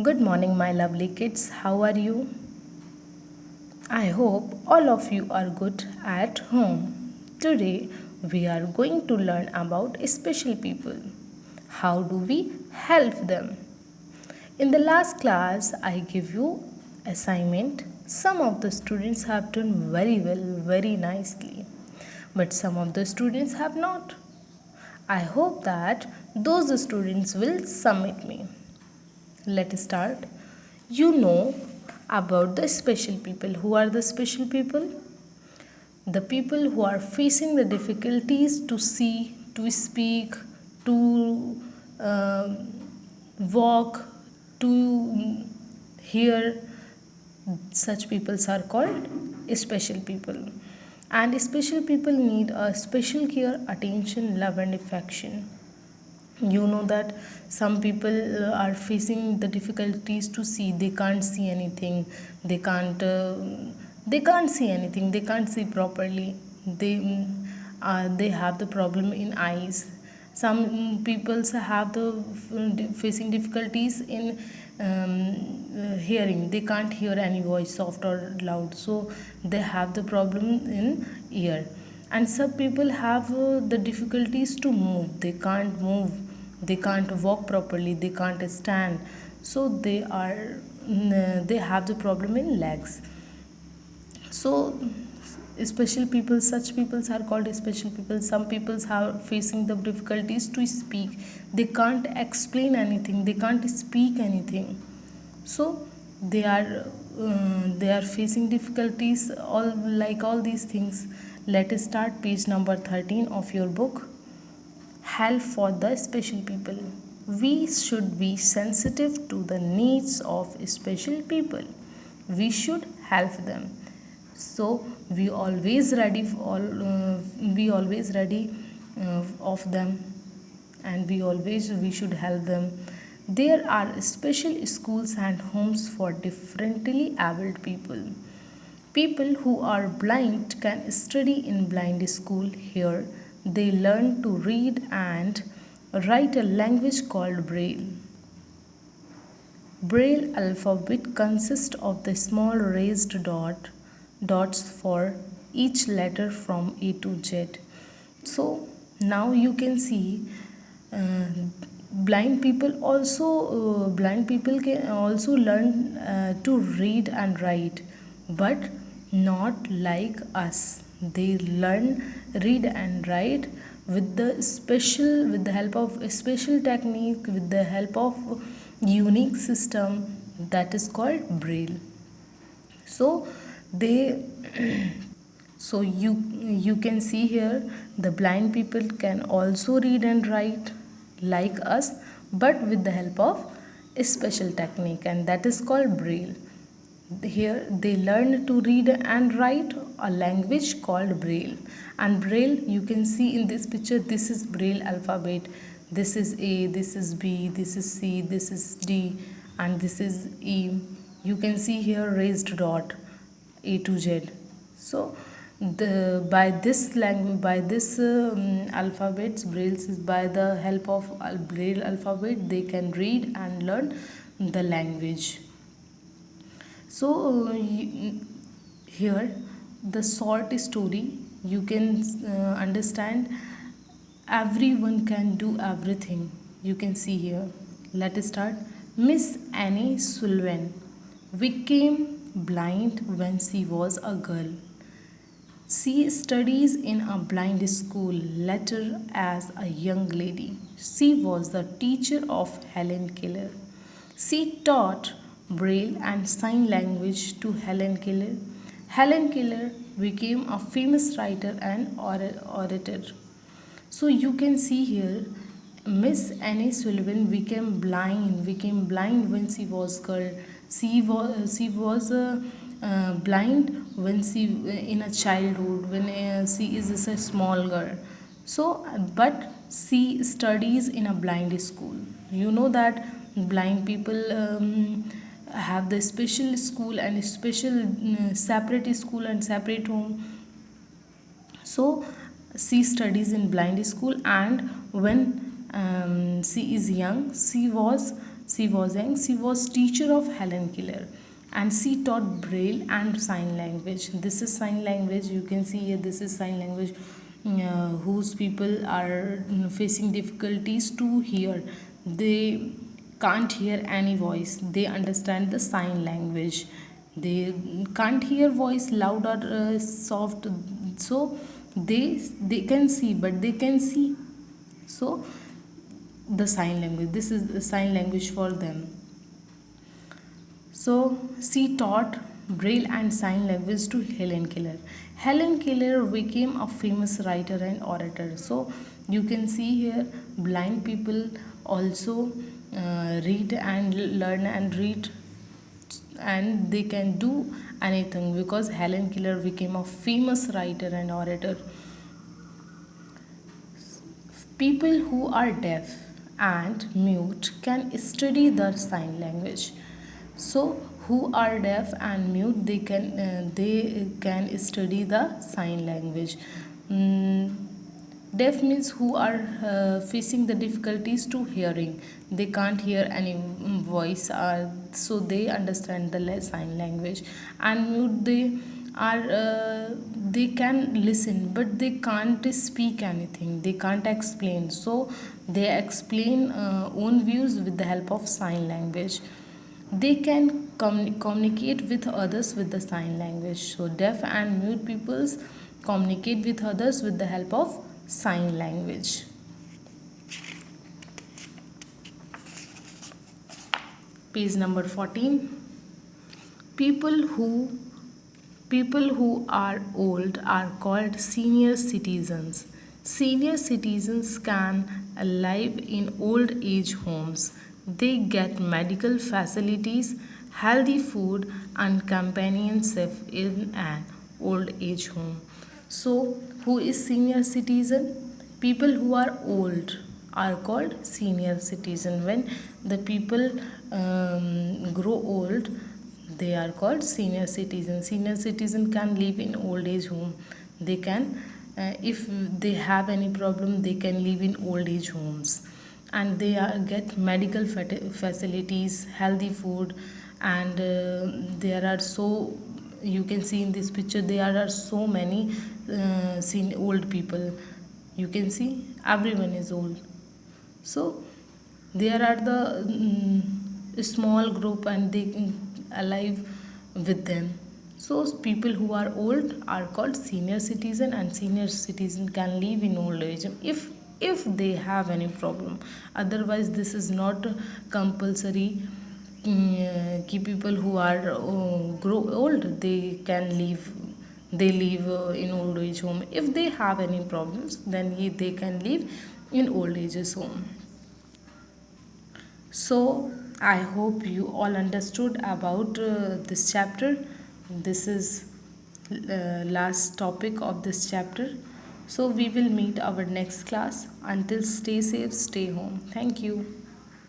Good morning, my lovely kids. How are you? I hope all of you are good at home. Today, we are going to learn about special people. How do we help them? In the last class, I give you assignment. Some of the students have done very well, very nicely, but some of the students have not. I hope that those students will submit me. Let's start. You know about the special people. Who are the special people? The people who are facing the difficulties to see, to speak, to uh, walk, to hear. Such peoples are called special people. And special people need a special care, attention, love, and affection. You know that some people are facing the difficulties to see. They can't see anything. They can't see anything. They can't see properly. They have the problem in eyes. Some people have the facing difficulties in hearing. They can't hear any voice, soft or loud, so they have the problem in ear. And some people have the difficulties to move. They can't move. They can't walk properly. They can't stand. So they have the problem in legs. So special people, such peoples are called special people. Some peoples are facing the difficulties to speak. They can't explain anything. They can't speak anything. So they are facing difficulties, all these things. Let us start page number 13 of your book. Help for the special people. We should be sensitive to the needs of special people. We should help them. So we always ready of them, and we should help them. There are special schools and homes for differently abled people. People who are blind can study in blind school. Here they learn to read and write a language called Braille. Braille alphabet consists of the small raised dots for each letter from A to Z. So now you can see uh, blind people can also learn to read and write, but not like us. They learn read and write with the help of a special technique, with the help of unique system that is called Braille. So they so you can see here the blind people can also read and write like us, but with the help of a special technique, and that is called Braille. Here they learn to read and write a language called Braille. And Braille, you can see in this picture, this is Braille alphabet. This is A, this is B, this is C, this is D, and this is E. You can see here raised dot, A to Z. So by this alphabets, Braille, is by the help of Braille alphabet, they can read and learn the language. So here the short story, you can understand. Everyone can do everything. You can see here. Let us start. Miss Annie Sullivan became blind when she was a girl. She studies in a blind school. Later, as a young lady, she was the teacher of Helen Keller. She taught Braille and Sign Language to Helen Keller. Helen Keller became a famous writer and orator. So you can see here, Miss Annie Sullivan became blind when she was girl. She was blind when she in a childhood, when she is a small girl. So, but she studies in a blind school. You know that blind people have the special school and special separate school and separate home. So she studies in blind school, and when she is young, she was She was young. She was teacher of Helen Keller, and she taught Braille and sign language. This is sign language. You can see here. This is sign language. Whose people are facing difficulties to hear. They can't hear any voice. They understand the sign language. They can't hear voice loud or soft. So they can see, but they can see. So the sign language, this is the sign language for them. So she taught Braille and sign language to Helen Keller. Helen Keller became a famous writer and orator. So you can see here blind people also read and learn and read, and they can do anything because Helen Keller became a famous writer and orator. People who are deaf and mute can study the sign language. So who are deaf and mute, they can study the sign language. Deaf means who are facing the difficulties to hearing. They can't hear any voice, so they understand the sign language. And mute, they can listen, but they can't speak anything. They can't explain, so they explain own views with the help of sign language. They can communicate with others with the sign language. So deaf and mute peoples communicate with others with the help of sign language. Page number 14. people who People who are old are called senior citizens. Senior citizens can live in old age homes. They get medical facilities, healthy food, and companionship in an old age home. So, who is senior citizen? People who are old are called senior citizen. When the people grow old, they are called senior citizens. Senior citizen can live in old age home. They can, if they have any problem, they can live in old age homes, and they get medical facilities, healthy food, and there are so, you can see in this picture there are so many old people. You can see everyone is old. So there are the small group, and they alive with them. So people who are old are called senior citizen, and senior citizen can live in old age if they have any problem. Otherwise this is not compulsory. People who are grow old, they live in old age home. If they have any problems, then they can live in old ages home. So I hope you all understood about this chapter. This is last topic of this chapter. So we will meet our next class. Until, stay safe, stay home. Thank you.